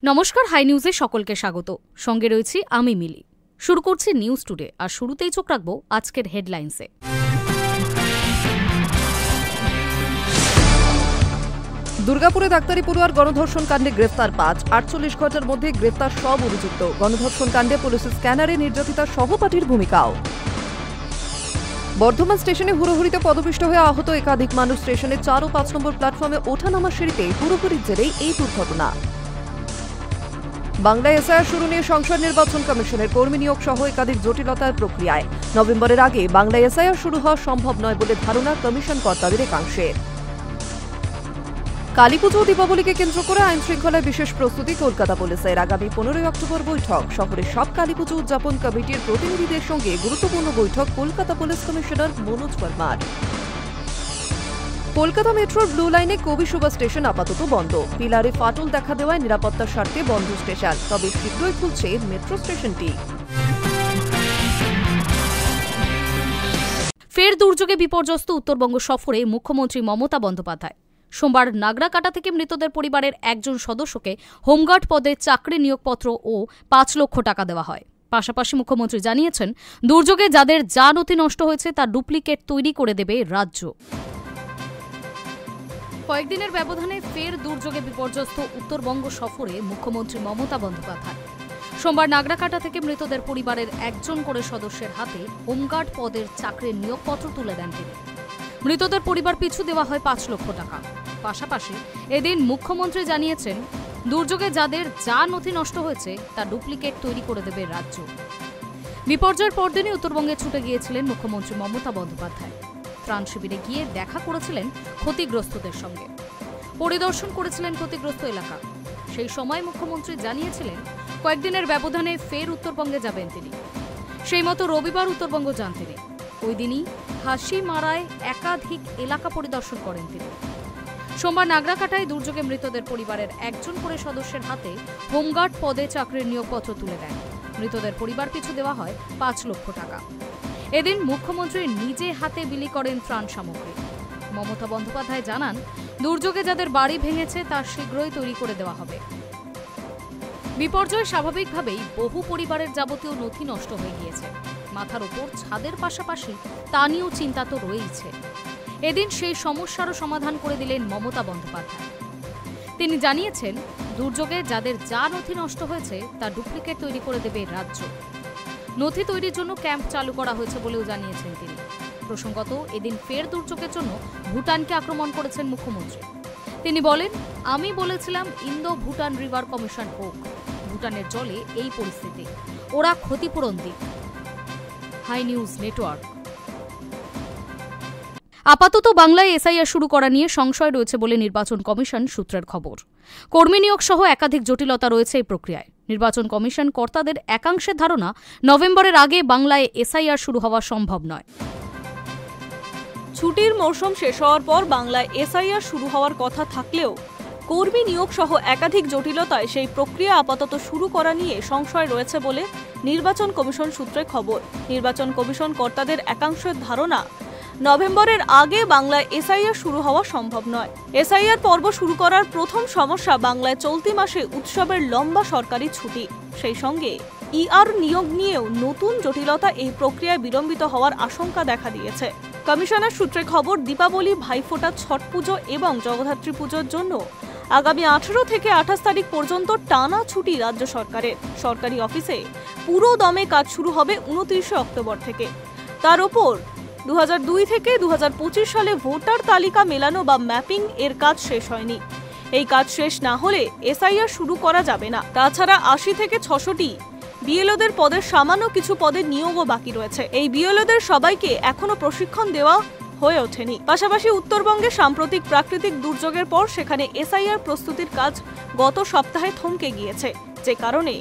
নমস্কার, হাই নিউজে সকলকে স্বাগত। সঙ্গে রয়েছি আমি মিলি। শুরু করছি নিউজ টুডে, আর শুরুতেই চোখ রাখবো আজকের হেডলাইন্সে। দুর্গাপুরে ডাক্তারি পড়ুয়ার গণধর্ষণ কাণ্ডে গ্রেফতার ৫। ৪৮ ঘন্টার মধ্যে গ্রেফতার সব অভিযুক্ত। গণধর্ষণ কাণ্ডে পুলিশের স্ক্যানারে নির্যাতিতা সহপাঠীর ভূমিকাও। বর্ধমান স্টেশনে হুড়োহুড়িতে পদপিষ্ট হয়ে আহত একাধিক মানুষ। স্টেশনের ৪ ও ৫ নম্বর প্ল্যাটফর্মে ওঠানামার সিঁড়িতে হুড়োহুড়ির জেরেই এই দুর্ঘটনা। বাংলায় এসআইআর শুরু নিয়ে সংসদ নির্বাচন কমিশনের কর্মী নিয়োগ সহ একাধিক জটিলতার প্রক্রিয়ায়। নভেম্বরের আগে বাংলায় এসআইআর শুরু হওয়া সম্ভব নয় বলে ধারণা কমিশন কর্তাদের একাংশের। কালীপুজো ও দীপাবলিকে কেন্দ্র করে আইন শৃঙ্খলায় বিশেষ প্রস্তুতি কলকাতা পুলিশের। আগামী ১৫ অক্টোবর বৈঠক। শহরের সব কালীপুজো উদযাপন কমিটির প্রতিনিধিদের সঙ্গে গুরুত্বপূর্ণ বৈঠক কলকাতা পুলিশ কমিশনার মনোজ বর্মার। কলকাতা মেট্রোর ব্লু লাইনে কবি সুভাষ স্টেশন আপাতত বন্ধ। পিলারে ফাটল দেখা দেওয়ায় নিরাপত্তার স্বার্থে বন্ধ স্টেশন, তবে শীঘ্রই খুলছে মেট্রো স্টেশনটি। ফের দুর্যোগে বিপর্যস্ত উত্তরবঙ্গ সফরে মুখ্যমন্ত্রী মমতা বন্দ্যোপাধ্যায়। সোমবার নাগরাকাটা থেকে মৃতদের পরিবারের একজন সদস্যকে হোমগার্ড পদে চাকরি নিয়োগপত্র ও ৫ লক্ষ টাকা দেওয়া হয়। পাশাপাশি মুখ্যমন্ত্রী জানিয়েছেন, দুর্যোগে যাদের যা নথি নষ্ট হয়েছে তার ডুপ্লিকেট তৈরি করে দেবে রাজ্য। কয়েকদিনের ব্যবধানে ফের দুর্যোগে বিপর্যস্ত উত্তরবঙ্গ সফরে মুখ্যমন্ত্রী মমতা বন্দ্যোপাধ্যায়। সোমবার নাগরাকাটা থেকে মৃতদের পরিবারের একজন করে সদস্যের হাতে হোমগার্ড পদের চাকরির নিয়োগপত্র তুলে দেন তিনি। মৃতদের পরিবার পিছু দেওয়া হয় ৫ লক্ষ টাকা। পাশাপাশি এদিন মুখ্যমন্ত্রী জানিয়েছেন, দুর্যোগে যাদের যা নথি নষ্ট হয়েছে তা ডুপ্লিকেট তৈরি করে দেবে রাজ্য। বিপর্যয়ের পরদিনই উত্তরবঙ্গে ছুটে গিয়েছিলেন মুখ্যমন্ত্রী মমতা বন্দ্যোপাধ্যায়। ত্রাণ শিবিরে গিয়ে দেখা করেছিলেন ক্ষতিগ্রস্তদের সঙ্গে, পরিদর্শন করেছিলেন ক্ষতিগ্রস্ত এলাকা। সেই সময় মুখ্যমন্ত্রী জানিয়েছিলেন, কয়েকদিনের ব্যবধানে ফের উত্তরবঙ্গে যাবেন তিনি। সেই মতো রবিবার উত্তরবঙ্গ যান তিনি। ওই দিনই হাসিমারায় একাধিক এলাকা পরিদর্শন করেন তিনি। সোমবার নাগরাকাটায় দুর্যোগে মৃতদের পরিবারের একজন করে সদস্যের হাতে হোমগার্ড পদে চাকরির নিয়োগপত্র তুলে দেন। মৃতদের পরিবার পিছু দেওয়া হয় ৫ লক্ষ টাকা। এদিন মুখ্যমন্ত্রী নিজে হাতে বিলি করেন ত্রাণ সামগ্রী। মমতা বন্দ্যোপাধ্যায় জানান, দুর্যোগে যাদের বাড়ি ভেঙেছে তা শীঘ্রই তৈরি করে দেওয়া হবে। বিপর্যয় স্বাভাবিকভাবেই বহু পরিবারের যাবতীয় নথি নষ্ট হয়ে গিয়েছে। মাথার ওপর ছাদের পাশাপাশি তা নিয়েও চিন্তা তো রয়েইছে। এদিন সেই সমস্যারও সমাধান করে দিলেন মমতা বন্দ্যোপাধ্যায়। তিনি জানিয়েছেন, দুর্যোগে যাদের যা নথি নষ্ট হয়েছে তা ডুপ্লিকেট তৈরি করে দেবে রাজ্য। নথি তৈরির জন্য ক্যাম্প চালু করা হয়েছে বলেও জানিয়েছেন তিনি। প্রসঙ্গত, এদিন ফের দুর্যোগের জন্য ভুটানকে আক্রমণ করেছেন মুখ্যমন্ত্রী। তিনি বলেন, আমি বলেছিলাম ইন্দো ভুটান রিভার কমিশন হোক। ভুটানের জলে এই পরিস্থিতি, ওরা ক্ষতিপূরণ দিক। Hi news Network. আপাতত বাংলায় এসআইআর শুরু করা নিয়ে সংশয় রয়েছে বলে নির্বাচন কমিশন সূত্রের খবর। কর্মী নিয়োগ সহ একাধিক জটিলতা রয়েছে এই প্রক্রিয়ায়। নির্বাচন কমিশন কর্তাদের একাংশের ধারণা, নভেম্বরের আগে বাংলায় এসআইআর শুরু হওয়া সম্ভব নয়। ছুটির মৌসুম শেষ হওয়ার পর বাংলায় এসআইআর শুরু হওয়ার কথা থাকলেও কর্মী নিয়োগ সহ একাধিক জটিলতায় সেই প্রক্রিয়া আপাতত শুরু করা নিয়ে সংশয় রয়েছে বলে নির্বাচন কমিশন সূত্রে খবর। নির্বাচন কমিশন কর্তাদের একাংশের ধারণা, নভেম্বরের আগে বাংলায় এসআইআর শুরু হওয়া সম্ভব নয়। এসআইআর পর্ব শুরু করার প্রথম সমস্যা, বাংলায় চলতি মাসে উৎসবের লম্বা সরকারি ছুটি। সেই সঙ্গে ইআর নিয়োগ নিয়েও নতুন জটিলতা এই প্রক্রিয়ায় বিলম্বিত হওয়ার আশঙ্কা দেখা দিয়েছে। কমিশনের সূত্রে খবর, দীপাবলি, ভাইফোঁটা, ছট পুজো এবং জগদ্ধাত্রী পুজোর জন্য আগামী 18 থেকে 28 তারিখ পর্যন্ত টানা ছুটি রাজ্য সরকারের। সরকারি অফিসে পুরো দমে কাজ শুরু হবে 29 অক্টোবর থেকে। তার ওপর 2002 থেকে 2025 সালে ভোটার তালিকা মেলানো বা ম্যাপিং এর কাজ শেষ হয়নি। এই কাজ শেষ না হলে এসআইআর শুরু করা যাবে না। তাছাড়া 80 থেকে 600টি বিএলওদের পদের সামান্য কিছু পদের নিয়োগও বাকি রয়েছে। এই বিএলওদের সবাইকে এখনো প্রশিক্ষণ দেওয়া হয়ে ওঠেনি। পাশাপাশি উত্তরবঙ্গে সাম্প্রতিক প্রাকৃতিক দুর্যোগের পর সেখানে এসআইআর প্রস্তুতির কাজ গত সপ্তাহে থমকে গিয়েছে, যে কারণে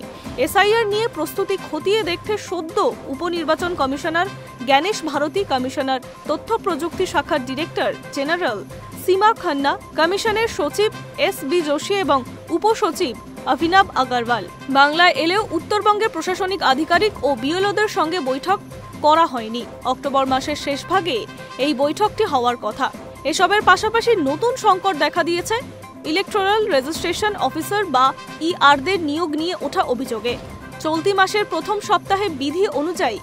এসআইআর নিয়ে প্রস্তুতি খতিয়ে দেখতে সদ্য উপনির্বাচন কমিশনার জ্ঞানেশ ভারতী, কমিশনার তথ্য প্রযুক্তি শাখার ডিরেক্টর জেনারেল সীমা খান্না, কমিশনের সচিব এস.বি. যোশী এবং উপসচিব অভিনব আগরওয়াল বাংলায় এলেও উত্তরবঙ্গের প্রশাসনিক আধিকারিক ও বিএলওদের সঙ্গে বৈঠক করা হয়নি। অক্টোবর মাসের শেষ ভাগে এই বৈঠকটি হওয়ার কথা। এসবের পাশাপাশি নতুন সংকট দেখা দিয়েছে ইলেকট্রাল রেজিস্ট্রেশন অফিসার বা ইআরদের নিয়োগ নিয়ে ওঠা অভিযোগে চলতি মাসের প্রথম সপ্তাহে বিধি অনুযায়ী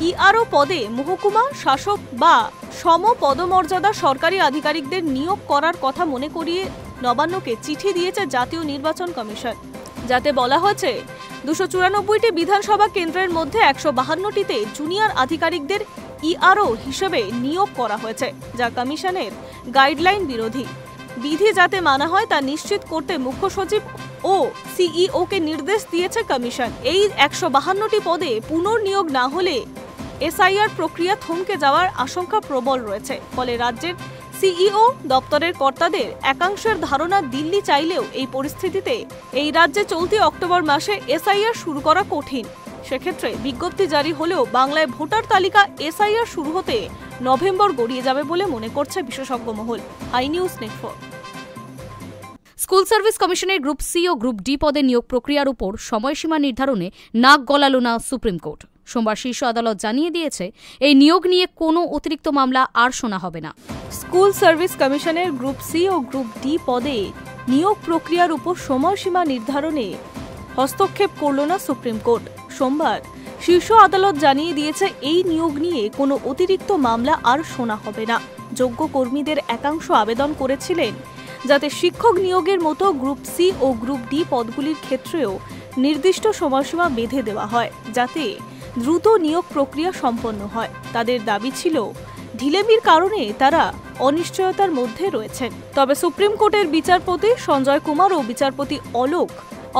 ইআরও পদে মহকুমা শাসক বা সম পদমর্যাদা সরকারি আধিকারিকদের নিয়োগ করার কথা মনে করিয়ে নবান্নকে চিঠি দিয়েছে জাতীয় নির্বাচন কমিশন, যাতে বলা হয়েছে 294টি বিধানসভা কেন্দ্রের মধ্যে 152টিতে জুনিয়র আধিকারিকদের ইআরও হিসেবে নিয়োগ করা হয়েছে, যা কমিশনের গাইডলাইন বিরোধী। বিধি যাতে মানা হয় তা নিশ্চিত করতে মুখ্য সচিব ও সিইওকে নির্দেশ দিয়েছে কমিশন। এই 152টি পদে পুনর্নিয়োগ না হলে এসআইআর প্রক্রিয়া থমকে যাওয়ার আশঙ্কা প্রবল রয়েছে। ফলে রাজ্যের সিইও দপ্তরের কর্তাদের একাংশের ধারণা দিল্লি চাইলেও এই পরিস্থিতিতে এই রাজ্যে চলতি অক্টোবর মাসে এসআইআর শুরু করা কঠিন। সেক্ষেত্রে বিজ্ঞপ্তি জারি হলেও বাংলায় ভোটার তালিকা এসআইআর শুরু হতে নভেম্বর গড়িয়ে যাবে বলে মনে করছে বিশেষজ্ঞ মহল। Hi news Network. School service কমিশনের গ্রুপ সি ও গ্রুপ ডি পদে নিয়োগ প্রক্রিয়ার উপর সময়সীমা নির্ধারণে নাক গলাল না সুপ্রিম কোর্ট। সোমবার শীর্ষ আদালত জানিয়ে দিয়েছে, এই নিয়োগ নিয়ে কোনো অতিরিক্ত মামলা আর শোনা হবে না। স্কুল সার্ভিস কমিশনের গ্রুপ সি ও গ্রুপ ডি পদে নিয়োগ প্রক্রিয়ার উপর সময়সীমা নির্ধারণে হস্তক্ষেপ করল না সুপ্রিম কোর্ট। সোমবার শীর্ষ আদালত জানিয়ে দিয়েছে, এই নিয়োগ নিয়ে কোনো অতিরিক্ত মামলা আর শোনা হবে না। যোগ্য কর্মীদের একাংশ আবেদন করেছিলেন যাতে শিক্ষক নিয়োগের মতো গ্রুপ সি ও গ্রুপ ডি পদগুলির ক্ষেত্রেও নির্দিষ্ট সময়সীমা বেঁধে দেওয়া হয়, যাতে দ্রুত নিয়োগ প্রক্রিয়া সম্পন্ন হয়। তাদের দাবি ছিল, ঢিলেমির কারণে তারা অনিশ্চয়তার মধ্যে রয়েছেন। তবে সুপ্রিম কোর্টের বিচারপতি সঞ্জয় কুমার ও বিচারপতি অলোক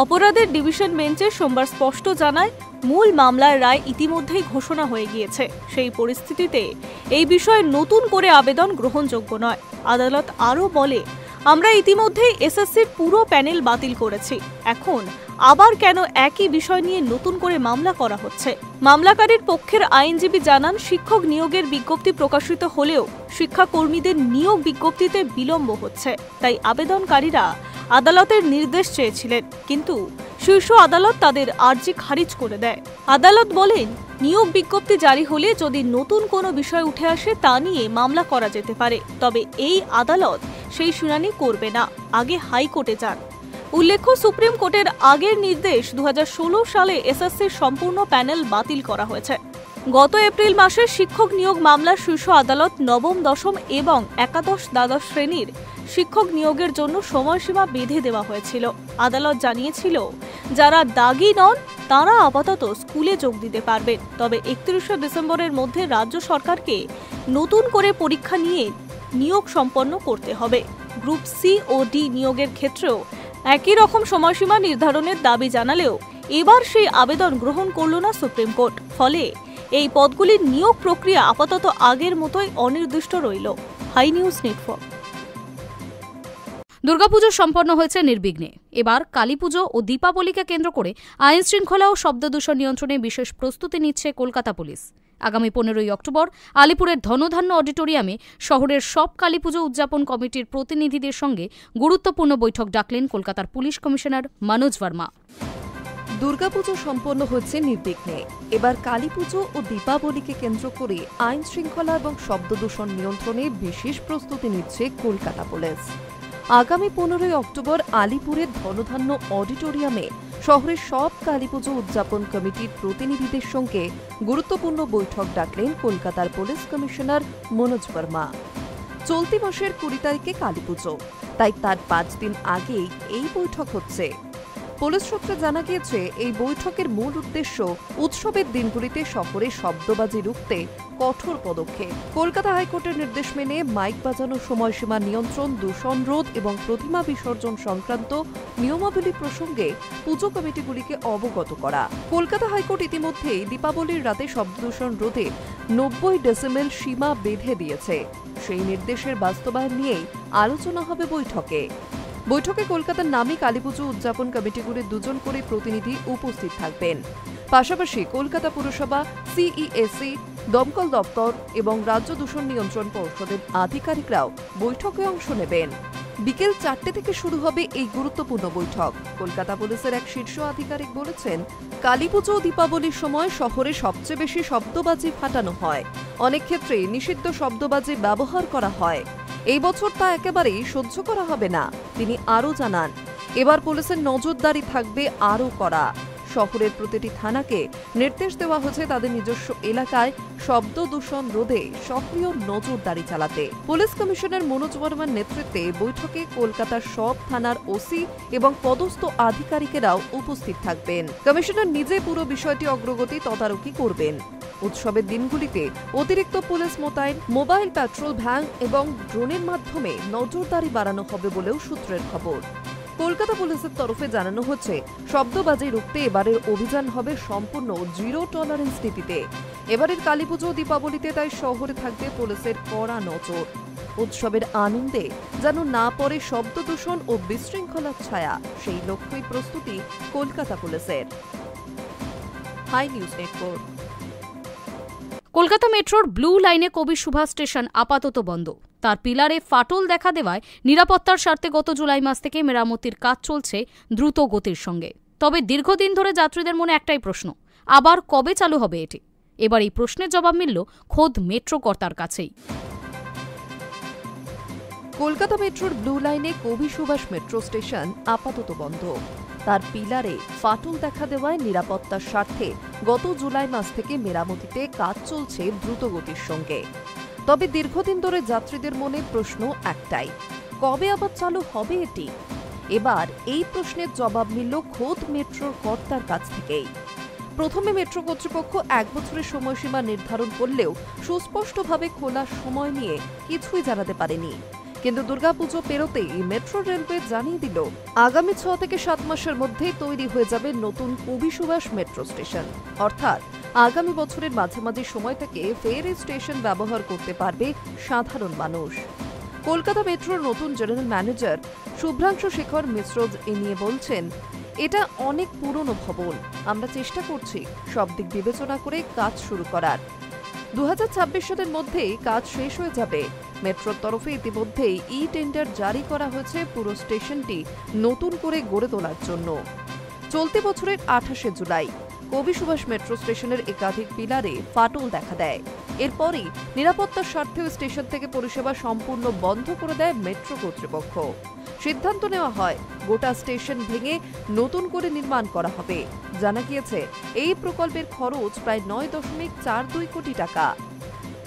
অপরাধের ডিভিশন বেঞ্চে সোমবার স্পষ্ট জানায়, মূল মামলার রায় ইতিমধ্যেই ঘোষণা হয়ে গিয়েছে। সেই পরিস্থিতিতে এই বিষয়ে নতুন করে আবেদন গ্রহণযোগ্য নয়। আদালত আরও বলে, আমরা ইতিমধ্যেই এসএসসির পুরো প্যানেল বাতিল করেছি, এখন আবার কেন একই বিষয় নিয়ে নতুন করে মামলা করা হচ্ছে। মামলাকারীর পক্ষের আইনজীবী জানান, শিক্ষক নিয়োগের বিজ্ঞপ্তি প্রকাশিত হলেও শিক্ষাকর্মীদের নিয়োগ বিজ্ঞপ্তিতে বিলম্ব হচ্ছে, তাই আবেদনকারীরা আদালতের নির্দেশ চেয়েছিলেন, কিন্তু শীর্ষ আদালত তাদের আর্জি খারিজ করে দেয়। আদালত বলেন, নিয়োগ বিজ্ঞপ্তি জারি হলে যদি নতুন কোনো বিষয় উঠে আসে তা নিয়ে মামলা করা যেতে পারে, তবে এই আদালত সেই শুনানি করবে না, আগে হাইকোর্টে যান। উল্লেখ্য, সুপ্রিম কোর্টের আগের নির্দেশ 2016 সালে এসএসসির সম্পূর্ণ প্যানেল বাতিল করা হয়েছে। গত এপ্রিল মাসে শিক্ষক নিয়োগ মামলা শীর্ষ আদালত নবম, দশম এবং একাদশ, দ্বাদশ শ্রেণীর শিক্ষক নিয়োগের জন্য সময়সীমা বেঁধে দেওয়া হয়েছিল। আদালত জানিয়েছিল, যারা দাগি নন তারা আপাতত স্কুলে যোগ দিতে পারবেন, তবে 31শে ডিসেম্বরের মধ্যে রাজ্য সরকারকে নতুন করে পরীক্ষা নিয়ে নিয়োগ সম্পন্ন করতে হবে। গ্রুপ সি ও ডি নিয়োগের ক্ষেত্রেও একই রকম সময়সীমা নির্ধারণের দাবি জানালেও এবার সেই আবেদন গ্রহণ করল না সুপ্রিম কোর্ট। ফলে এই পদগুলির নিয়োগ প্রক্রিয়া আপাতত আগের মতোই অনির্দিষ্ট রইল। High news network. দুর্গাপুজো সম্পন্ন হয়েছে নির্বিঘ্নে। এবার কালীপুজো ও দীপাবলিকে কেন্দ্র করে আইন শৃঙ্খলা ও শব্দদূষণ নিয়ন্ত্রণে বিশেষ প্রস্তুতি নিচ্ছে কলকাতা পুলিশ। আগামী 15ই অক্টোবর আলিপুরের ধনধান্য অডিটোরিয়ামে শহরের সব কালীপুজো উদযাপন কমিটির প্রতিনিধিদের সঙ্গে গুরুত্বপূর্ণ বৈঠক ডাকলেন কলকাতার পুলিশ কমিশনার মনোজ ভার্মা। দুর্গাপুজো সম্পন্ন হচ্ছে নির্বিঘ্নে। এবার কালীপুজো ও দীপাবলিকে কেন্দ্র করে আইন শৃঙ্খলা এবং শব্দদূষণ নিয়ন্ত্রণে বিশেষ প্রস্তুতি নিচ্ছে কলকাতা পুলিশ। আগামী 15ই অক্টোবর আলিপুরের ধনধান্য অডিটোরিয়ামে শহরের সব কালীপুজো উদযাপন কমিটির প্রতিনিধিদের সঙ্গে গুরুত্বপূর্ণ বৈঠক ডাকলেন কলকাতার পুলিশ কমিশনার মনোজ ভার্মা। চলতি মাসের 20 তারিখে কালীপুজো, তাই তার 5 দিন আগেই এই বৈঠক হচ্ছে। পুলিশ সূত্রে জানা গিয়েছে, এই বৈঠকের মূল উদ্দেশ্য উৎসবের দিনগুলিতে শহরে শব্দবাজি রুখতে কঠোর পদক্ষেপ। কলকাতা হাইকোর্টের নির্দেশ মেনে মাইক বাজানোর সময়সীমা নিয়ন্ত্রণ, দূষণ রোধ এবং প্রতিমা বিসর্জন সংক্রান্ত নিয়মাবলী প্রসঙ্গে পুজো কমিটিগুলিকে অবগত করা। কলকাতা হাইকোর্ট ইতিমধ্যেই দীপাবলির রাতে শব্দদূষণ রোধে 90 ডেসিমেল সীমা বেঁধে দিয়েছে। সেই নির্দেশের বাস্তবায়ন নিয়েই আলোচনা হবে বৈঠকে। বৈঠকে কলকাতার নামী কালীপুজো উদযাপন কমিটিগুলির 2 জন করে প্রতিনিধি উপস্থিত থাকবেন। পাশাপাশি কলকাতা পুরসভা, সিইএসসি, দমকল দপ্তর এবং রাজ্য দূষণ নিয়ন্ত্রণ পর্ষদের আধিকারিকরাও বৈঠকে অংশ নেবেন। বিকেল 4টে থেকে শুরু হবে এই গুরুত্বপূর্ণ বৈঠক। কলকাতা পুলিশের এক শীর্ষ আধিকারিক বলেছেন, কালীপুজো ও দীপাবলির সময় শহরে সবচেয়ে বেশি শব্দবাজি ফাটানো হয়। অনেক ক্ষেত্রে নিষিদ্ধ শব্দবাজি ব্যবহার করা হয়। এই বছর তা একেবারেই সহ্য করা হবে না। তিনি আরও জানান, এবার পুলিশের নজরদারি থাকবে আরও কড়া। শহরের প্রতিটি থানাকে নির্দেশ দেওয়া হয়েছে তাদের নিজস্ব এলাকায় শব্দ দূষণ রোধে সক্রিয় নজরদারি চালাতে। পুলিশ কমিশনার মনোজ বর্মার নেতৃত্বে বৈঠকে কলকাতার সব থানার ওসি এবং পদস্থ আধিকারিকেরাও উপস্থিত থাকবেন। কমিশনার নিজে পুরো বিষয়টি অগ্রগতি তদারকি করবেন। উৎসবের দিনগুলিতে অতিরিক্ত পুলিশ মোতায়েন, মোবাইল প্যাট্রোল ভ্যান এবং ড্রোনের মাধ্যমে নজরদারি বাড়ানো হবে বলেও সূত্রের খবর। কলকাতা পুলিশের তরফে জানানো হচ্ছে, শব্দবাজি রুখতে এবারের অভিযান হবে সম্পূর্ণ জিরো টলারেন্স নীতিতে। এবারের কালীপুজো ও দীপাবলিতে তাই শহরে থাকবে পুলিশের কড়া নজর। উৎসবের আনন্দে যেন না পড়ে শব্দ দূষণ ও বিশৃঙ্খলার ছায়া, সেই লক্ষ্যই প্রস্তুতি কলকাতা পুলিশের। High news network. কলকাতা মেট্রোর ব্লু লাইনে কবি সুভাষ স্টেশন আপাতত বন্ধ। তার পিলারে ফাটল দেখা দেওয়ায় নিরাপত্তার স্বার্থে গত জুলাই মাস থেকে মেরামতির কাজ চলছে দ্রুত গতির সঙ্গে। তবে দীর্ঘদিন ধরে যাত্রীদের মনে একটাই প্রশ্ন, আবার কবে চালু হবে এটি? এবার এই প্রশ্নের জবাব মিলল খোদ মেট্রো কর্তার কাছেই। কলকাতা মেট্রোর ব্লু লাইনে কবি সুভাষ মেট্রো স্টেশন আপাতত বন্ধ। তার পিলারে ফাটল দেখা দেওয়ায় নিরাপত্তার স্বার্থে গত জুলাই মাস থেকে মেরামতিতে কাজ চলছে দ্রুত গতির সঙ্গে। তবে দীর্ঘদিন ধরে যাত্রীদের মনে প্রশ্ন একটাই, কবে আবার চালু হবে এটি? এবার এই প্রশ্নের জবাব মিলল খোদ মেট্রোর কর্তার কাছ থেকেই। প্রথমে মেট্রো কর্তৃপক্ষ 1 বছরের সময়সীমা নির্ধারণ করলেও সুস্পষ্টভাবে খোলার সময় নিয়ে কিছুই জানাতে পারেনি। কিন্তু দুর্গাপুজো পেরোতেই মেট্রো রেলওয়ে জানিয়ে দিল, আগামী 6 থেকে 7 মাসের মধ্যেই তৈরি হয়ে যাবে নতুন কবি সুভাষ মেট্রো স্টেশন। অর্থাৎ আগামী বছরের মাঝামাঝি সময় থেকে ফের এই স্টেশন ব্যবহার করতে পারবে সাধারণ মানুষ। কলকাতা মেট্রোর নতুন জেনারেল ম্যানেজার শুভ্রাংশু শেখর মিশ্র এ নিয়ে বলছেন, এটা অনেক পুরনো ভবন, আমরা চেষ্টা করছি সব দিক বিবেচনা করে কাজ শুরু করার। 2026 সালের মধ্যেই কাজ শেষ হয়ে যাবে। মেট্রোর তরফে ইতিমধ্যেই টেন্ডার জারি করা হয়েছে পুরো স্টেশনটি নতুন করে গড়ে তোলার জন্য। চলতি বছরের 28শে জুলাই কবি সুভাষ মেট্রো স্টেশনের একাধিক পিলারে ফাটল দেখা দেয়। এরপরই নিরাপত্তার স্বার্থে স্টেশন থেকে পরিষেবা সম্পূর্ণ বন্ধ করে দেয় মেট্রো কর্তৃপক্ষ। সিদ্ধান্ত নেওয়া হয় গোটা স্টেশন ভেঙে নতুন করে নির্মাণ করা হবে। জানা গিয়েছে এই প্রকল্পের খরচ প্রায় 9.42 কোটি টাকা।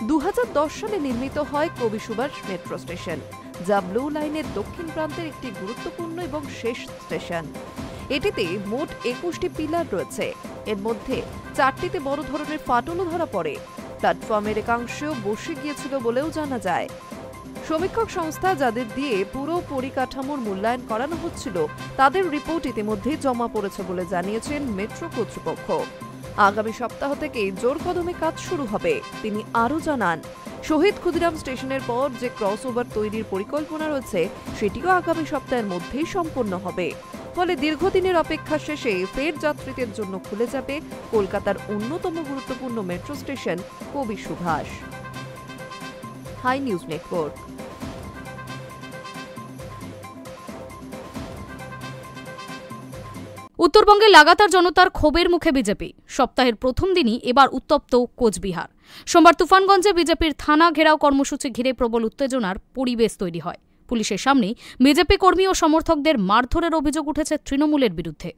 2010 সালে নির্মিত হয় কবি সুভাষ মেট্রো স্টেশন, যা ব্লু লাইনের দক্ষিণ প্রান্তের একটি গুরুত্বপূর্ণ এবং শেষ স্টেশন। এটিতে মোট 21টি পিলার রয়েছে। এর মধ্যে 4টিতে বড় ধরনের ফাটলও ধরা পড়ে। প্ল্যাটফর্মের একাংশেও বসে গিয়েছিল বলেও জানা যায়। সমীক্ষক সংস্থা যাদের দিয়ে পুরো পরিকাঠামোর মূল্যায়ন করানো হচ্ছিল, তাদের রিপোর্ট ইতিমধ্যেই জমা পড়েছে বলে জানিয়েছেন মেট্রো কর্তৃপক্ষ। আগামী সপ্তাহ থেকে জোর কদমে কাজ শুরু হবে। তিনি আরও জানান, শহীদ ক্ষুদিরাম স্টেশনের পর যে ক্রসওভার তৈরির পরিকল্পনা রয়েছে, সেটিও আগামী সপ্তাহের মধ্যেই সম্পন্ন হবে। ফলে দীর্ঘদিনের অপেক্ষা শেষে ফের যাত্রীদের জন্য খুলে যাবে কলকাতার অন্যতম গুরুত্বপূর্ণ মেট্রো স্টেশন কবি সুভাষ। High news network. উত্তরবঙ্গে লাগাতার জনতার ক্ষোভের মুখে বিজেপি। সপ্তাহের প্রথম দিনই এবার উত্তপ্ত কোচবিহার। সোমবার তুফানগঞ্জে বিজেপির থানা ঘেরাও কর্মসূচি ঘিরে প্রবল উত্তেজনার পরিবেশ তৈরি হয়। পুলিশের সামনেই বিজেপি কর্মী ও সমর্থকদের মারধরের অভিযোগ উঠেছে তৃণমূলের বিরুদ্ধে।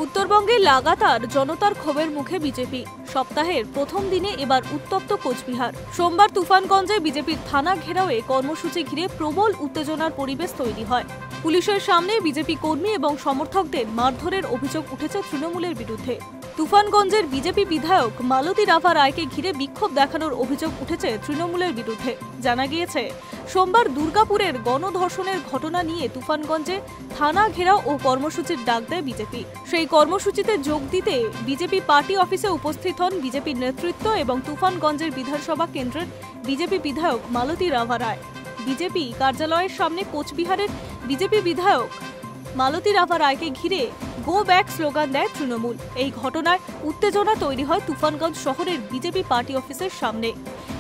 উত্তরবঙ্গে লাগাতার জনতার ক্ষোভের মুখে বিজেপি। সপ্তাহের প্রথম দিনে এবার উত্তপ্ত কোচবিহার। সোমবার তুফানগঞ্জে বিজেপির থানা ঘেরাওয়ে কর্মসূচি ঘিরে প্রবল উত্তেজনার পরিবেশ তৈরি হয়। পুলিশের সামনে বিজেপি কর্মী এবং সমর্থকদের মারধরের অভিযোগ উঠেছে তৃণমূলের বিরুদ্ধে। তুফানগঞ্জের বিজেপি বিধায়ক মালতী রাভা রায়কে ঘিরে বিক্ষোভ দেখানোর অভিযোগ উঠেছে তৃণমূলের বিরুদ্ধে। জানা গিয়েছে, সোমবার দুর্গাপুরের গণধর্ষণের ঘটনা নিয়ে তুফানগঞ্জে থানা ঘেরাও ও কর্মসূচির ডাক দেয় বিজেপি। সেই কর্মসূচিতে যোগ দিতে বিজেপি পার্টি অফিসে উপস্থিত হন বিজেপির নেতৃত্ব এবং তুফানগঞ্জের বিধানসভা কেন্দ্রের বিজেপি বিধায়ক মালতী রাভা রায়। বিজেপি কার্যালয়ের সামনে কোচবিহারের বিজেপি বিধায়ক মালতী রাভা রায়কে ঘিরে গো ব্যাক স্লোগান দেয় তৃণমূল। এই ঘটনায় উত্তেজনা তৈরি হয় তুফানগঞ্জ শহরের বিজেপি পার্টি অফিসের সামনে।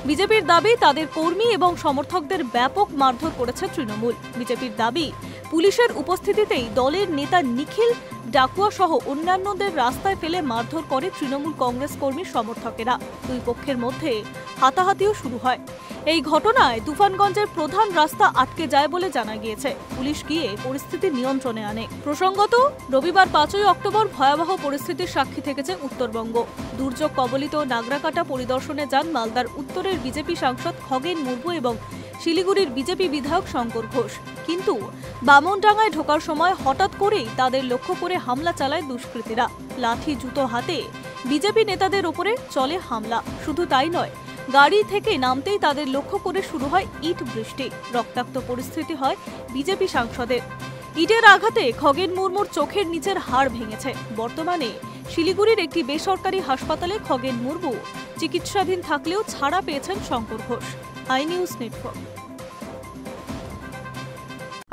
বিজেপির দাবি, তাদের কর্মী এবং সমর্থকদের ব্যাপক মারধর করেছে তৃণমূল। বিজেপির দাবি, পুলিশের উপস্থিতিতেই দলের নেতা নিখিল ডাকুয়া সহ অন্যান্যদের রাস্তায় ফেলে মারধর করে তৃণমূল কংগ্রেস কর্মী সমর্থকেরা। দুই পক্ষের মধ্যে হাতাহাতিও শুরু হয়। এই ঘটনায় তুফানগঞ্জের প্রধান রাস্তা আটকে যায় বলে জানা গিয়েছে। পুলিশ গিয়ে পরিস্থিতি নিয়ন্ত্রণে আনে। প্রসঙ্গত, রবিবার 5ই অক্টোবর ভয়াবহ পরিস্থিতির সাক্ষী থেকেছে উত্তরবঙ্গ। দুর্যোগ কবলিত নাগরাকাটা পরিদর্শনে যান মালদার উত্তরের বিজেপি সাংসদ খগেন মুর্মু এবং শিলিগুড়ির বিজেপি বিধায়ক শঙ্কর ঘোষ। কিন্তু বামনডাঙ্গায় ঢোকার সময় হঠাৎ করেই তাদের লক্ষ্য করে হামলা চালায় দুষ্কৃতীরা। লাঠি জুতো হাতে বিজেপি নেতাদের উপরে চলে হামলা। শুধু তাই নয়, গাড়ি থেকে নামতেই তাদের লক্ষ্য করে শুরু হয় ইট বৃষ্টি। রক্তাক্ত পরিস্থিতি হয় বিজেপি সাংসদের। ইটের আঘাতে খগেন মুর্মুর চোখের নিচের হাড় ভেঙেছে। বর্তমানে শিলিগুড়ির একটি বেসরকারি হাসপাতালে খগেন মুর্মু চিকিৎসাধীন থাকলেও ছাড়া পেয়েছেন Shankar Ghosh. I news network.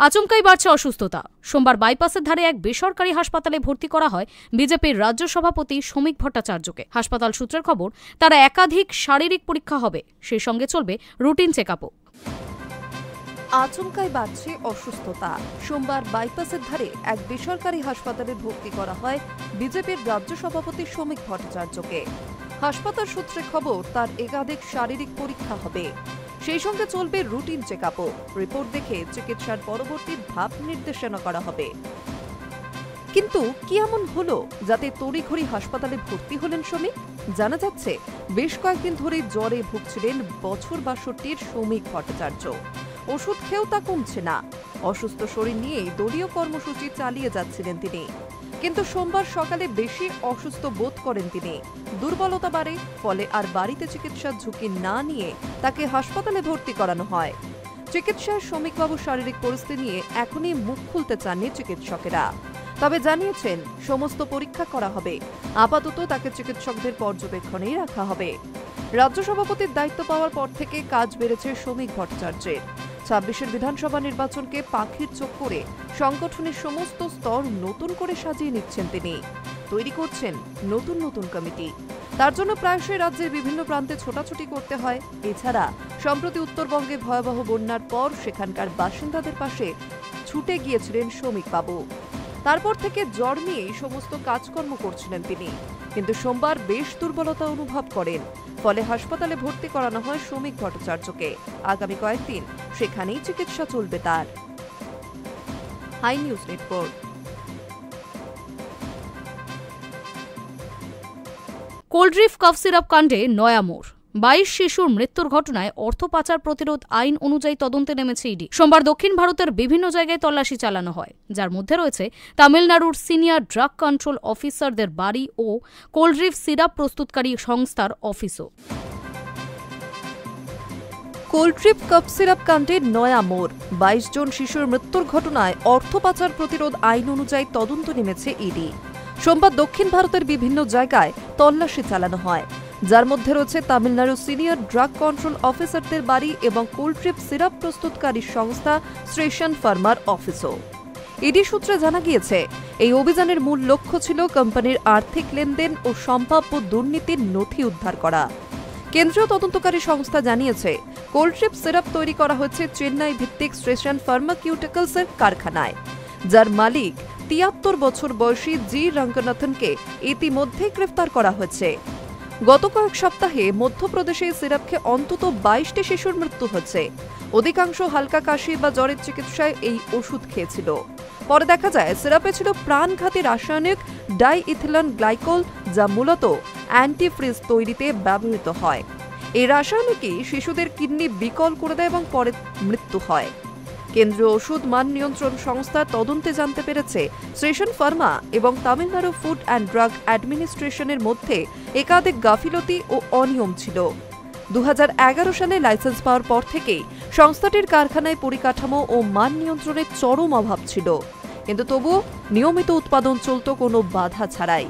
আচমকাই বাড়ছে অসুস্থতা। সোমবার বাইপাসের ধারে এক বেসরকারি হাসপাতালে ভর্তি করা হয় বিজেপির রাজ্য সভাপতি শ্রমিক ভট্টাচার্যকে। হাসপাতাল সূত্রের খবর, তারা একাধিক শারীরিক পরীক্ষা হবে, সেই সঙ্গে চলবে রুটিন চেকআপও। আচমকাই বাড়ছে অসুস্থতা। সোমবার বাইপাসের ধারে এক বেসরকারি হাসপাতালে ভর্তি করা হয় বিজেপির রাজ্য সভাপতি শ্রমিক ভট্টাচার্যকে। হাসপাতাল সূত্রে খবর, তার একাধিক শারীরিক পরীক্ষা হবে, সেই সঙ্গে চলবে রুটিন চেকআপও। রিপোর্ট দেখে চিকিৎসার পরবর্তী ধাপ নির্দেশনা করা হবে। কিন্তু কি এমন হলো যাতে তড়িঘড়ি হাসপাতালে ভর্তি হলেন শ্রমিক? জানা যাচ্ছে, বেশ কয়েকদিন ধরে জ্বরে ভুগছিলেন বছর 62-র শ্রমিক ভট্টাচার্য। ওষুধ খেয়েও তা কমছে না। অসুস্থ শরীর নিয়ে দলীয় কর্মসূচি চালিয়ে যাচ্ছিলেন তিনি। কিন্তু সোমবার সকালে বেশি অসুস্থ বোধ করেন তিনি। দুর্বলতা বাড়ে, ফলে আর বাড়িতে চিকিৎসার ঝুঁকি না নিয়ে তাকে হাসপাতালে ভর্তি করানো হয়। চিকিৎসায় শ্রমিকবাবুর শারীরিক পরিস্থিতি নিয়ে এখনই মুখ খুলতে চাননি চিকিৎসকেরা। তবে জানিয়েছেন, সমস্ত পরীক্ষা করা হবে। আপাতত তাকে চিকিৎসকদের পর্যবেক্ষণেই রাখা হবে। রাজ্য সভাপতির দায়িত্ব পাওয়ার পর থেকে কাজ বেড়েছে শ্রমিক ভট্টাচার্যের। 26-এর বিধানসভা নির্বাচনকে পাখির চোখ করে সংগঠনের সমস্ত স্তর নতুন করে সাজিয়ে নিচ্ছেন তিনি। তৈরি করছেন নতুন নতুন কমিটি। তার জন্য প্রায়শই রাজ্যের বিভিন্ন প্রান্তে ছোটাছুটি করতে হয়। এছাড়া সম্প্রতি উত্তরবঙ্গে ভয়াবহ বন্যার পর সেখানকার বাসিন্দাদের পাশে ছুটে গিয়েছিলেন শ্রমিকবাবু। তারপর থেকে জ্বর নিয়েই সমস্ত কাজকর্ম করছিলেন তিনি। কিন্তু সোমবার বেশ দুর্বলতা অনুভব করেন, ফলে হাসপাতালে ভর্তি করানো হয় শ্রমিক ভট্টাচার্যকে। আগামী কয়েকদিন সেখানেই চিকিৎসা চলবে তার। High news network. Coldrif cough syrup কাণ্ডে নয়া মোড়। 22 শিশুর মৃত্যুর ঘটনায় অর্থ পাচার প্রতিরোধ আইন অনুযায়ী তদন্তে নেমেছে ইডি। সোমবার দক্ষিণ ভারতের বিভিন্ন জায়গায় তল্লাশি চালানো হয়, যার মধ্যে রয়েছে তামিলনাড়ুর সিনিয়র ড্রাগ কন্ট্রোল অফিসারদের বাড়ি ও কোল্ড্রিফ সিরাপ প্রস্তুতকারী সংস্থার অফিসও। কোল্ড্রিফ কাপ সিরাপ কাণ্ডে নয়া মোড়। 22 জন শিশুর মৃত্যুর ঘটনায় অর্থ পাচার প্রতিরোধ আইন অনুযায়ী তদন্ত নেমেছে ইডি। সোমবার দক্ষিণ ভারতের বিভিন্ন জায়গায় তল্লাশি চালানো হয়, যার মধ্যে রয়েছে তামিলনাড়ু সিনিয়র ড্রাগ কন্ট্রোল অফিসারদের বাড়ি এবং কোল্ড্রিফ সিরাপ প্রস্তুতকারী সংস্থা স্টেশন ফার্মার অফিসও। ইডি সূত্রে জানা গিয়েছে, এই অভিযানের মূল লক্ষ্য ছিল কোম্পানির আর্থিক লেনদেন ও সম্ভাব্য দুর্নীতির নথি উদ্ধার করা। কেন্দ্রীয় তদন্তকারী সংস্থা জানিয়েছে, কোল্ড্রিফ সিরাপ তৈরি করা হচ্ছে চেন্নাই ভিত্তিক স্টেশন ফার্মাকিউটিক্যালসের কারখানায়, যার মালিক 73 বছর বয়সী জি রঙ্গনাথনকে ইতিমধ্যেই গ্রেফতার করা হয়েছে। গত কয়েক সপ্তাহে মধ্যপ্রদেশে সিরাপ খেয়ে অন্তত 22টি শিশুর মৃত্যু হচ্ছে। অধিকাংশ হালকা কাশি বা জ্বরের চিকিৎসায় এই ওষুধ খেয়েছিল। পরে দেখা যায় সিরাপে ছিল প্রাণঘাতী রাসায়নিক ডাইইথিলিন গ্লাইকল, যা মূলত অ্যান্টিফ্রিজ তৈরিতে ব্যবহৃত হয়। এই রাসায়নিকই শিশুদের কিডনি বিকল করে দেয় এবং পরে মৃত্যু হয়। কেন্দ্রীয় ওষুধ মান নিয়ন্ত্রণ সংস্থার তদন্তে জানতে পেরেছে, স্টেশন ফার্মা এবং তামিলনাড়ু ফুড অ্যান্ড ড্রাগ অ্যাডমিনিস্ট্রেশনের মধ্যে একাধিক গাফিলতি ও অনিয়ম ছিল। 2011 সালে লাইসেন্স পাওয়ার পর থেকেই সংস্থাটির কারখানায় পরিকাঠামো ও মান নিয়ন্ত্রণের চরম অভাব ছিল, কিন্তু তবুও নিয়মিত উৎপাদন চলত কোনো বাধা ছাড়াই।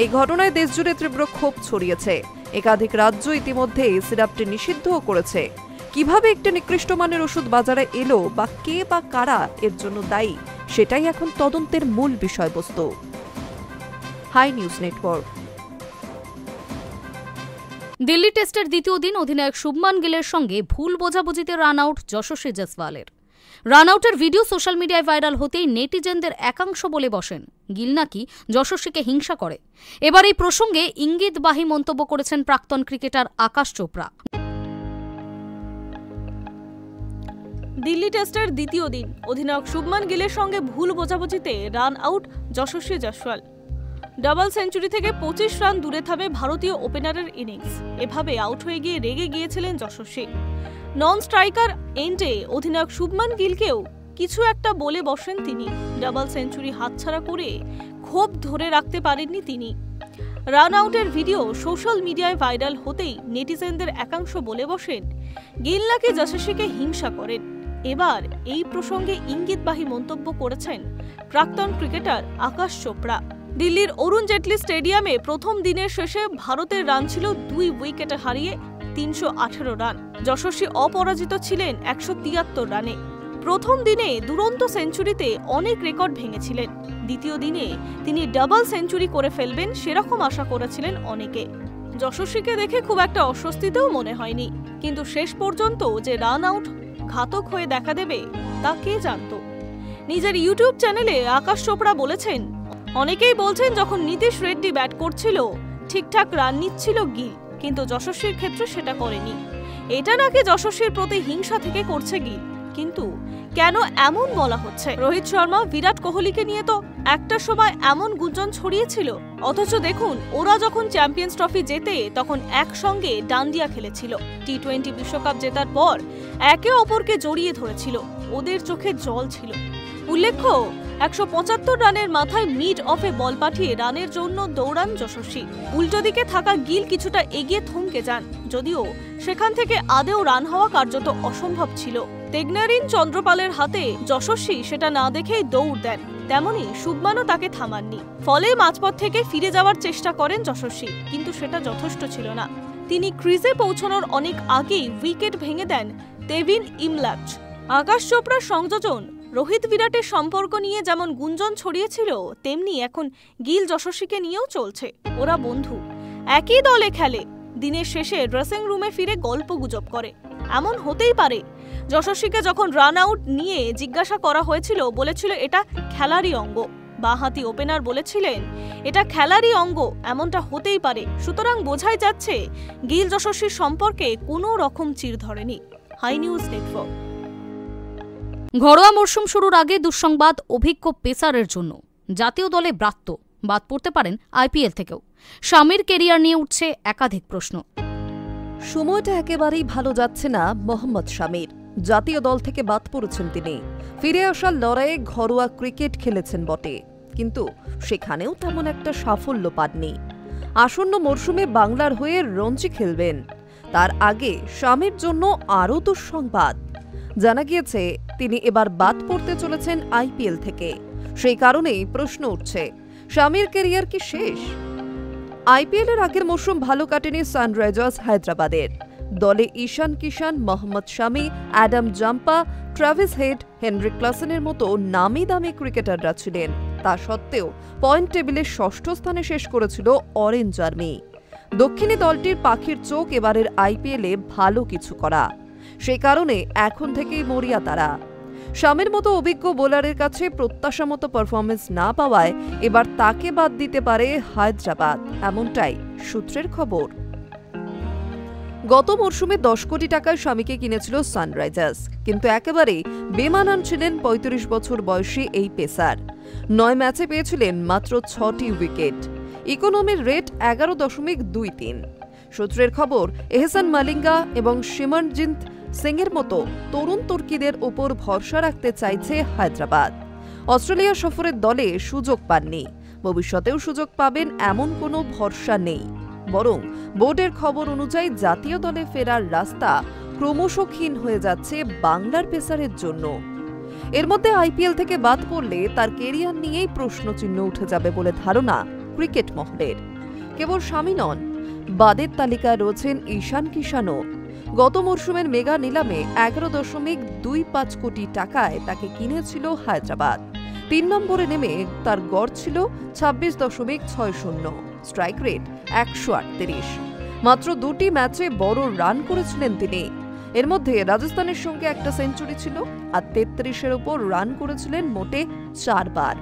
এই ঘটনায় দেশজুড়ে তীব্র ক্ষোভ ছড়িয়েছে। একাধিক রাজ্য ইতিমধ্যে এই সিরাপটি নিষিদ্ধও করেছে। কিভাবে একটি নিকৃষ্ট মানের ওষুধ বাজারে এলো বা কে বা কারা এর জন্য দায়ী, সেটাই এখন তদন্তের মূল বিষয়বস্তু। High news network. দিল্লি টেস্টের দ্বিতীয় দিন অধিনায়ক শুভমান গিলের সঙ্গে ভুল বোঝাবুঝিতে রান আউট যশস্বী জয়সওয়ালের। রান আউটের ভিডিও সোশ্যাল মিডিয়ায় ভাইরাল হতেই নেটিজেনদের একাংশ বলে বসেন গিল নাকি যশস্বীকে হিংসা করে। এবার এই প্রসঙ্গে ইঙ্গিতবাহী মন্তব্য করেছেন প্রাক্তন ক্রিকেটার আকাশ চোপড়া। দিল্লি টেস্টের দ্বিতীয় দিন অধিনায়ক শুভমান গিলের সঙ্গে ভুল বোঝাবুঝিতে রান আউট যশস্বী জয়সওয়াল। ডাবল সেঞ্চুরি থেকে 25 রান দূরে থামে ভারতীয় ওপেনারের ইনিংস। এভাবে আউট হয়ে গিয়ে রেগে গিয়েছিলেন যশস্বী। নন স্ট্রাইকার এন্ডে অধিনায়ক শুভমান গিলকেও কিছু একটা বলে বসেন তিনি। ডাবল সেঞ্চুরি হাতছাড়া করে ক্ষোভ ধরে রাখতে পারেননি তিনি। রান আউটের ভিডিও সোশ্যাল মিডিয়ায় ভাইরাল হতেই নেটিজেনদের একাংশ বলে বসেন গিল নাকি যশস্বীকে হিংসা করেন। এবার এই প্রসঙ্গে ইঙ্গিতবাহী মন্তব্য করেছেন প্রাক্তন ক্রিকেটার আকাশ চোপড়া। দিল্লির অরুণ জেটলি স্টেডিয়ামে প্রথম দিনের শেষে ভারতের রান ছিল 2 উইকেটে হারিয়ে 318 রান। যশস্বী অপরাজিত ছিলেন 173 রানে। প্রথম দিনে দুরন্ত সেঞ্চুরিতে অনেক রেকর্ড ভেঙেছিলেন। দ্বিতীয় দিনে তিনি ডাবল সেঞ্চুরি করে ফেলবেন সেরকম আশা করেছিলেন অনেকে। যশস্বীকে দেখে খুব একটা অস্বস্তিতেও মনে হয়নি, কিন্তু শেষ পর্যন্ত যে রান আউট ঘাতক হয়ে দেখা দেবে তা কে জানত। নিজের ইউটিউব চ্যানেলে আকাশ চোপড়া বলেছেন, অনেকেই বলছেন যখন নীতিশ রেড্ডি ব্যাট করছিল ঠিকঠাক রান নিচ্ছিল গিল, কিন্তু যশস্বীর ক্ষেত্রে সেটা করেনি। এটা নাকি যশস্বীর প্রতি হিংসা থেকে করছে গিল। কিন্তু কেন এমন বলা হচ্ছে? রোহিত শর্মা, বিরাট কোহলিকে নিয়ে তো একটা সময় এমন গুঞ্জন ছড়িয়েছিল, অথচ দেখুন ওরা যখন চ্যাম্পিয়ন্স ট্রফি জেতে তখন একসঙ্গে ডান্ডিয়া খেলেছিল। টি20 বিশ্বকাপ জেতার পর একে অপরকে জড়িয়ে ধরেছিল, ওদের চোখে জল ছিল। উল্লেখ্য 175 রানের মাথায় মিড অফে বল পাঠিয়ে রানের জন্য দৌড়ান যশস্বী। উল্টো দিকে থাকা গিল কিছুটা এগিয়ে থমকে যান, যদিও সেখান থেকে আদেও রান হওয়া কার্যত অসম্ভব ছিল। তেগনারিন চন্দ্রপালের হাতে যশস্বী সেটা না দেখেই দৌড় দেন, তেমনি শুভমানও তাকে থামাননি। ফলে মাঝপথ থেকে ফিরে যাওয়ার চেষ্টা করেন যশস্বী, কিন্তু সেটা যথেষ্ট ছিল না। তিনি ক্রিজে পৌঁছানোর অনেক আগেই উইকেট ভেঙে দেন তেভিন ইমলাচ। আকাশ চোপড়ার সংযোজন রোহিত বিরাটের সম্পর্ক নিয়ে যেমন গুঞ্জন ছড়িয়েছিল, তেমনি এখন গিল যশস্বীকে নিয়েও চলছে। ওরা বন্ধু, একই দলে খেলে, দিনের শেষে ড্রেসিং রুমে ফিরে গল্প গুজব করে। এমন হতেই পারে। যশস্বীকে যখন রান আউট নিয়ে জিজ্ঞাসা করা হয়েছিল, বলেছিল এটা খেলারই অঙ্গ। বাঁহাতি ওপেনার বলেছিলেন এটা খেলারই অঙ্গ, এমনটা হতেই পারে। সুতরাং বোঝাই যাচ্ছে গিল যশস্বীর সম্পর্কে কোনো রকম চিড় ধরেনি। Hi news Network. ঘরোয়া মরশুম শুরুর আগে দুঃসংবাদ অভিজ্ঞ পেসারের জন্য। জাতীয় দলে ব্রাত্য বাদ পড়তে পারেন আইপিএল থেকেও। শামির কেরিয়ার নিয়ে উঠছে একাধিক প্রশ্ন। সময়টা একেবারেই ভালো যাচ্ছে না মোহাম্মদ শামির। জাতীয় দল থেকে বাদ পড়েছেন তিনি। ফিরে আসার লড়াইয়ে ঘরোয়া ক্রিকেট খেলেছেন বটে, কিন্তু সেখানেও তেমন একটা সাফল্য পাননি। আসন্ন মরশুমে বাংলার হয়ে রঞ্জি খেলবেন। তার আগে শামির জন্য আরও দুঃসংবাদ। জানা গিয়েছে তিনি এবার বাদ পড়তে চলেছেন আইপিএল থেকে। সেই কারণেই প্রশ্ন উঠছে, শামির ক্যারিয়ার কি শেষ? আইপিএলের আগের মরশুম ভালো কাটেনি সানরাইজার্স হায়দ্রাবাদের। দলে Ishan Kishan, Mohammad Shami, Adam Zampa, Travis Head, Henry ক্লাসেনের মতো নামি দামি ক্রিকেটাররা ছিলেন। তা সত্ত্বেও পয়েন্ট টেবিলে 6ষ্ঠ স্থানে শেষ করেছিল অরেঞ্জ আর্মি। দক্ষিণী দলটির পাখির চোখ এবারের আইপিএলে ভালো কিছু করা। সেই কারণে এখন থেকেই মরিয়া তারা। শামির মতো অভিজ্ঞ বোলারের কাছে প্রত্যাশা মতো পারফরমেন্স না পাওয়ায় এবার তাকে বাদ দিতে পারে হায়দ্রাবাদ, এমনটাই সূত্রের খবর। গত মরশুমে 10 কোটি টাকায় শামিকে কিনেছিল সানরাইজার্স, কিন্তু একেবারেই বেমানান ছিলেন 35 বছর বয়সী এই পেসার। 9 ম্যাচে পেয়েছিলেন মাত্র 6টি উইকেট। ইকোনমির রেট 11.23। সূত্রের খবর, এহসান মালিঙ্গা এবং সিমরনজিৎ সিংয়ের মতো তরুণ তুর্কিদের উপর ভরসা রাখতে চাইছে হায়দ্রাবাদ। অস্ট্রেলিয়া সফরের দলে সুযোগ পাননি, ভবিষ্যতেও সুযোগ পাবেন এমন কোনো ভরসা নেই। বরং বোর্ডের খবর অনুযায়ী জাতীয় দলে ফেরার রাস্তা ক্রমশ ক্ষীণ হয়ে যাচ্ছে বাংলার পেসারের জন্য। এর মধ্যে আইপিএল থেকে বাদ পড়লে তার কেরিয়ার নিয়েই প্রশ্নচিহ্ন উঠে যাবে বলে ধারণা ক্রিকেট মহলের। কেবল শামি নন, বাদের তালিকায় রয়েছেন ঈশান কিষানও। গত মরশুমের মেগা নিলামে 11.25 কোটি টাকায় তাকে কিনেছিল হায়দ্রাবাদ। 3 নম্বরে নেমে তার গড় ছিল 26.60, স্ট্রাইক রেট 138। মাত্র 2টি ম্যাচে বড় রান করেছিলেন তিনি। এর মধ্যে রাজস্থানের সঙ্গে একটা সেঞ্চুরি ছিল আর 33-এর উপর রান করেছিলেন মোটে 4 বার।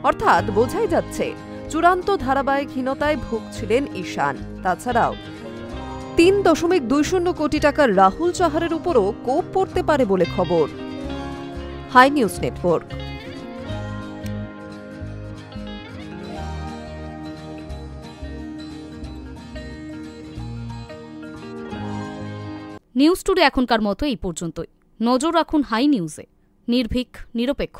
অর্থাৎ বোঝাই যাচ্ছে চূড়ান্ত ধারাবাহিকহীনতায় ভুগছিলেন ঈশান। তাছাড়াও 3.20 কোটি টাকার রাহুল চাহারের উপরও কোপ পড়তে পারে বলে খবর। Hi news Network. News today এখনকার মতো এই পর্যন্তই। নজর রাখুন হাই নিউজে, নির্ভীক, নিরপেক্ষ।